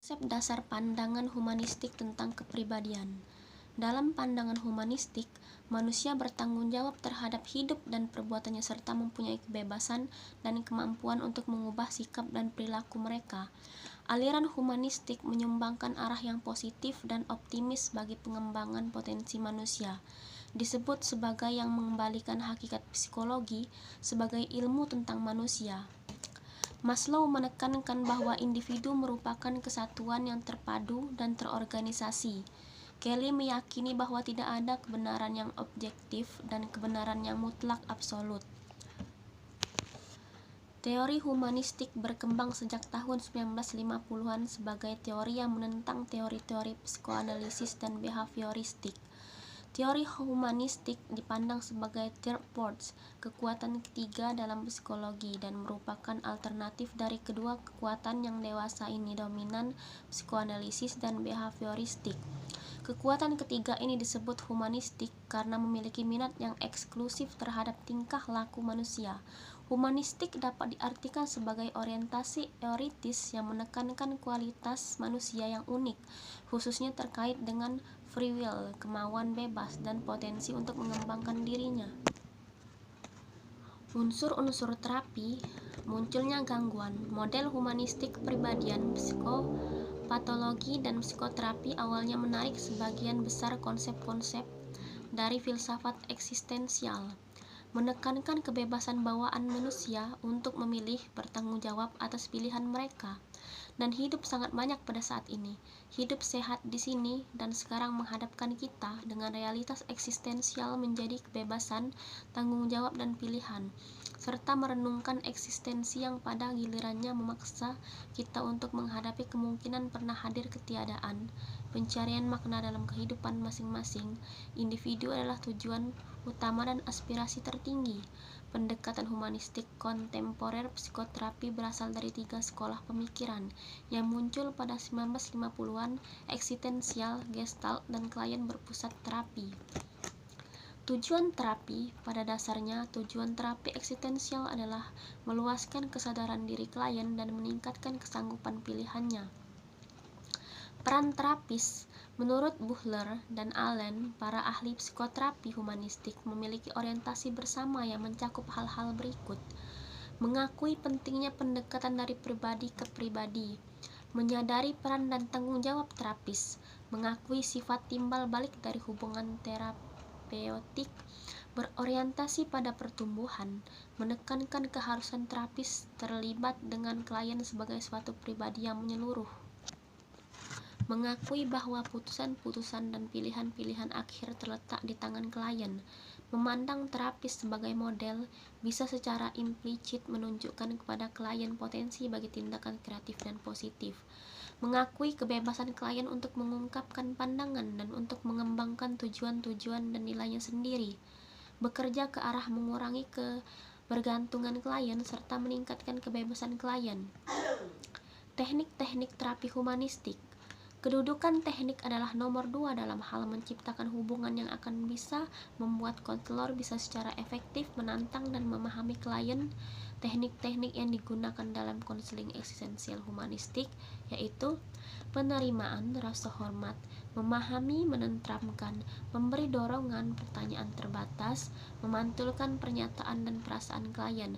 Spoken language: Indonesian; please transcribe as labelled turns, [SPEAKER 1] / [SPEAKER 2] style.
[SPEAKER 1] Konsep dasar pandangan humanistik tentang kepribadian. Dalam pandangan humanistik, manusia bertanggung jawab terhadap hidup dan perbuatannya serta mempunyai kebebasan dan kemampuan untuk mengubah sikap dan perilaku mereka. Aliran humanistik menyumbangkan arah yang positif dan optimis bagi pengembangan potensi manusia. Disebut sebagai yang mengembalikan hakikat psikologi sebagai ilmu tentang manusia. Maslow menekankan bahwa individu merupakan kesatuan yang terpadu dan terorganisasi. Kelly meyakini bahwa tidak ada kebenaran yang objektif dan kebenaran yang mutlak absolut. Teori humanistik berkembang sejak tahun 1950-an sebagai teori yang menentang teori-teori psikoanalisis dan behavioristik. Teori humanistik dipandang sebagai third force, kekuatan ketiga dalam psikologi, dan merupakan alternatif dari kedua kekuatan yang dewasa ini, dominan psikoanalisis dan behavioristik. Kekuatan ketiga ini disebut humanistik karena memiliki minat yang eksklusif terhadap tingkah laku manusia. Humanistik dapat diartikan sebagai orientasi teoritis yang menekankan kualitas manusia yang unik, khususnya terkait dengan free will, kemauan bebas, dan potensi untuk mengembangkan dirinya. Unsur-unsur terapi, munculnya gangguan, model humanistik kepribadian, psikopatologi, dan psikoterapi awalnya menarik sebagian besar konsep-konsep dari filsafat eksistensial, menekankan kebebasan bawaan manusia untuk memilih, bertanggung jawab atas pilihan mereka, dan hidup sangat banyak pada saat ini. Hidup sehat di sini dan sekarang menghadapkan kita dengan realitas eksistensial menjadi kebebasan, tanggung jawab, dan pilihan, serta merenungkan eksistensi yang pada gilirannya memaksa kita untuk menghadapi kemungkinan pernah hadir ketiadaan. Pencarian makna dalam kehidupan masing-masing individu adalah tujuan utama dan aspirasi tertinggi. Pendekatan humanistik kontemporer psikoterapi berasal dari tiga sekolah pemikiran yang muncul pada 1950-an, eksistensial, gestalt, dan klien berpusat terapi. Tujuan terapi, pada dasarnya tujuan terapi eksistensial adalah meluaskan kesadaran diri klien dan meningkatkan kesanggupan pilihannya. Peran terapis, menurut Buhler dan Allen, para ahli psikoterapi humanistik memiliki orientasi bersama yang mencakup hal-hal berikut: mengakui pentingnya pendekatan dari pribadi ke pribadi, menyadari peran dan tanggung jawab terapis, mengakui sifat timbal balik dari hubungan terapeutik, berorientasi pada pertumbuhan, menekankan keharusan terapis terlibat dengan klien sebagai suatu pribadi yang menyeluruh, mengakui bahwa putusan-putusan dan pilihan-pilihan akhir terletak di tangan klien, memandang terapis sebagai model, bisa secara implicit menunjukkan kepada klien potensi bagi tindakan kreatif dan positif, mengakui kebebasan klien untuk mengungkapkan pandangan dan untuk mengembangkan tujuan-tujuan dan nilainya sendiri, bekerja ke arah mengurangi kebergantungan klien serta meningkatkan kebebasan klien. Teknik-teknik terapi humanistik. Kedudukan teknik adalah nomor 2 dalam hal menciptakan hubungan yang akan bisa membuat konselor bisa secara efektif menantang dan memahami klien. Teknik-teknik yang digunakan dalam konseling eksistensial humanistik yaitu penerimaan, rasa hormat, memahami, menenteramkan, memberi dorongan, pertanyaan terbatas, memantulkan pernyataan dan perasaan klien.